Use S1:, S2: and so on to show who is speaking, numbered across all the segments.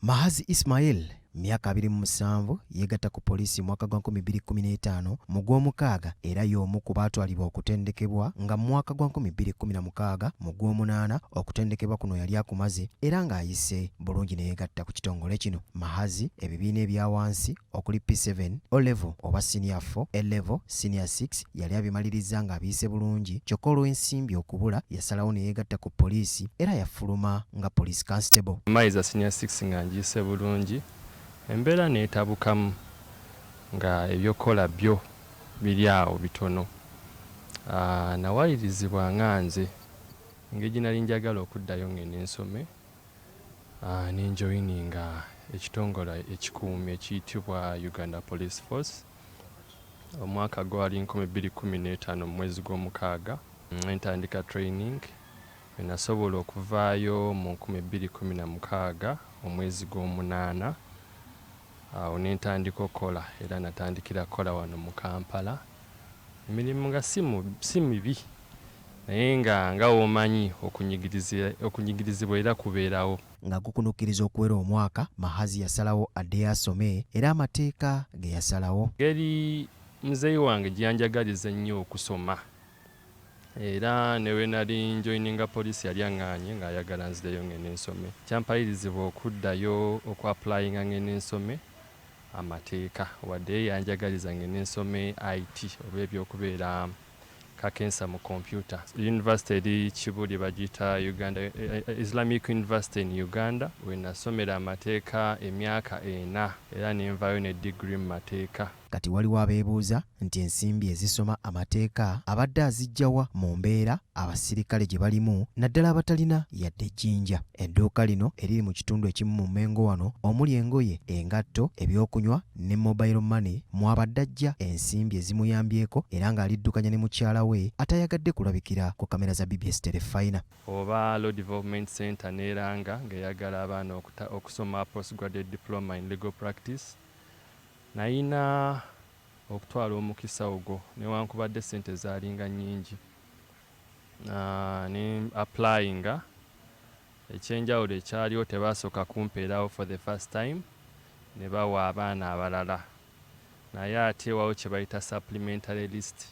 S1: Mahazi Ismail myaka 27 yegatta ku poliisi mwaka gwa 2015 mu gw'omukaaga era y'omu ku baatwalibwa okutendekebwa nga mu mwaka gwa 2016 mu gw'omunaana okutendekebwa kuno yali akumaze era ng'ayise bulungi ne yegatta ku kitongole kino. Mahazi ebibiina ebya wansi okuli P7 O level oba senior 4 A level senior 6 yali abimaliriza ng'abiyise bulungi kyokka olw'ensimbi okubula yasalawo ne yegatta ku poliisi era yafuluma nga police constable.
S2: Maiza senior 6 nga njise bulungi embeera neetabukamu nga ebyokola byo biri awo bitono. Nawalirizibwa nga nze engeri nali njagala okuddayo ngene nsome n'enjoyininga ekitongole ekikuumi ekiyitibwa Uganda Police Force. Omwaka gwali 2015 mu mwezi gw'omukaaga ntandika training nasobola okuvaayo mu 2016 omwezi gw'omunaana. Awo nentandika okola era natandikira kola wano mu Kampala. Emirimu nga si mibi naye nga womanyi okunyigirizibwa era kubeerawo.
S1: Nga gukunukkiriza okuwera omwaka Mahazi yasalawo addeyo asome era amateeka ge yasalawo.
S2: Ngeri muzeeyi wange gyanjagaliza ennyo okusoma era newe nali njoyininga poliisi yali aŋŋaanye ng'ayagala nzireyo ngene nsome. Kyampayirizibwa okuddayo okwapulayinga ngene nsome amateeka wadde yanjagaliza ngene nsome IT oba ebyokubeera kakensa mu computer. University eri Kibuli bagiyita Uganda Islamic University in Uganda we nasomera amateeka emyaka 4 era nenvaayo ne degree mu mateeka.
S1: Kati waliwo abeebuuza nti ensimbi ezisoma amateeka abadde azijjawa mu mbeera abasirikale gye balimu naddala abatalina yadde ejjinja. Edduuka lino eriri mu kitundu ekimu mu Mmengo wano omuli engoye, engatto, ebyokunywa ne mobile money mwabadde ajja ensimbi ezimuyambyeko era ng'aliddukanya ne mukyala we atayagadde kulabikira ku kamera za BBS Telefina.
S2: Oba Law Development Center n'eranga ng'eyagala abaana okusoma postgraduate diploma in legal practice. Nayina okutwala omukisa ogwo newankubadde sente zaalinga nnyingi. Ne applyinga ekyenjawulo ekyaliwo tebasooka kumpeerawo for the first time ne bawa abaana abalala naye ate wawo kye bayita supplementary list.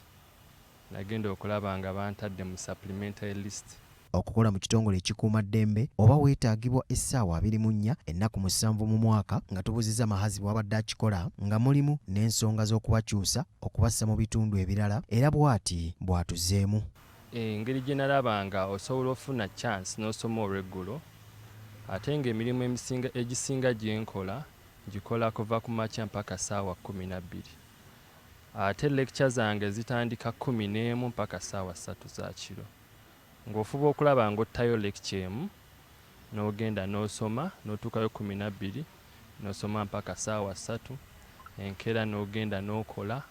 S2: Nagenda okulaba nga bantadde mu supplementary list.
S1: Okukola mu kitongole ekikuuma ddembe oba weetaagibwa essaawa 24 ennaku 7 mu mwaka nga tubuuzizza Mahazi bw'abadde akikola nga mulimu n'ensonga z'okubakyusa okubassa mu bitundu ebirala era bw'ati bw'atuzeemu.
S2: Engeri gye nalabanga osobola ofuna chance n'osoma olweggulo ate ng'emirimu egisinga gye nkola gikola kuva ku makya mpaka ssaawa 12. Ate lecture zange zitandika 11 mpaka ssaawa 3 za kiro. Ng'ofuba okulaba ng'ottayo lecture emu n'ogenda n'osoma n'otuukayo 12 n'osoma mpaka ssaawa 3 enkeera n'ogenda n'okola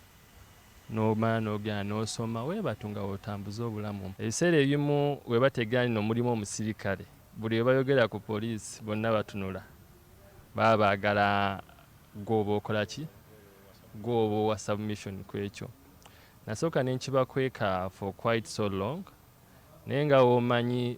S2: n'omala n'ogenda n'osoma weebatu nga otambuza obulamu. Ebiseera ebimu we bategeera nno mulimu omusirikale buli we bayogera ku poliisi bonna batunula baba baagala gw'oba okola ki gw'oba owa submission ku ekyo. Nasooka ne nkibakweka for quite so long. Naye nga womanyi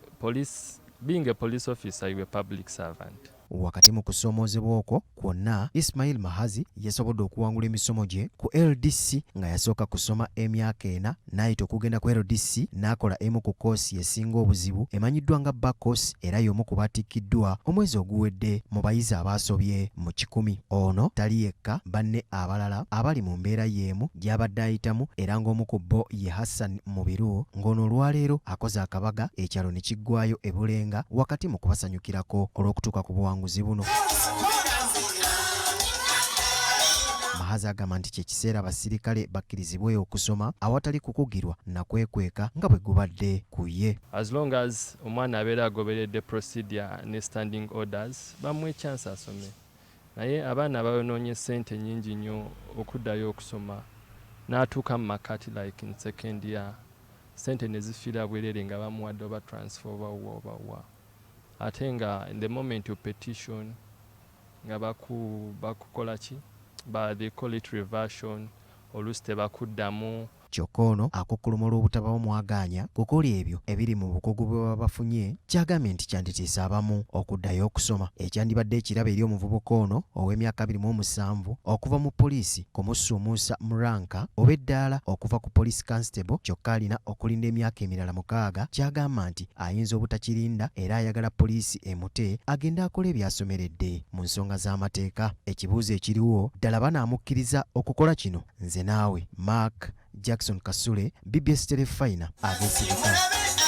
S2: being a police officer you a public servant.
S1: Wakati mu kusoomoozebwa okwo kwonna Ismail Mahazi yasobodde okuwangula emisomo gye ku LDC nga yasooka kusoma emyaka 4 n'ayita okugenda ku LDC n'akola emu ku koosi esinga obuzibu emanyiddwa nga back course era y'omu ku batikkiddwa omwezi oguwedde mu bayizi abaasobye mu 10. Ono tali yekka banne abalala abali mu mbeera y'emu gy'abadde ayitamu era ng'omu ku bo ye Hassan Mubiru ng'ono olwaleero akoze akabaga ekyalo ne kiggwayo e Bulenga wakati mu kubasanyukirako olw'okutuuka ku buwanguzi buno. Mahazi agamba nti kyekiseera abasirikale bakkirizibwe okusoma awatali kukugirwa na kwekweka nga bwe gubadde ku ye.
S2: As long as omwana abeera agoberedde procedure ne standing orders bamuwe chance asome. Naye abaana abayonoonye ssente nnyingi nnyo okuddayo okusoma n'atuuka mu makati like in second year ssente ne zifiira bwerere nga bamuwadde oba transfer oba ate nga in the moment you petition nga bakukola ki they call it reversion oluusi tebakuddamu.
S1: kyokka ono akukkuluma olw'obutabawo mwagaanya kukola ebyo ebiri mu bukugu bwe baba bafunye, kyagambye nti kyanditiisa abamu okuddayo okusoma. Ekyandibadde ekirabo eri omuvubuka ono ow'emyaka 27 okuva mu poliisi kumusuumuusa mu ranka oba eddaala okuva ku police constable, kyokka alina okulinda emyaka emirala 6, kyagamba nti ayinza obutakirinda era ayagala poliisi emute agende akole ebyasomeredde mu nsonga z'amateeka. Ekibuuzo ekiriwo, ddala banaamukkiriza okukola kino? Nze naawe Mark Jackson Kasule, BBS Telefina, abeesigika.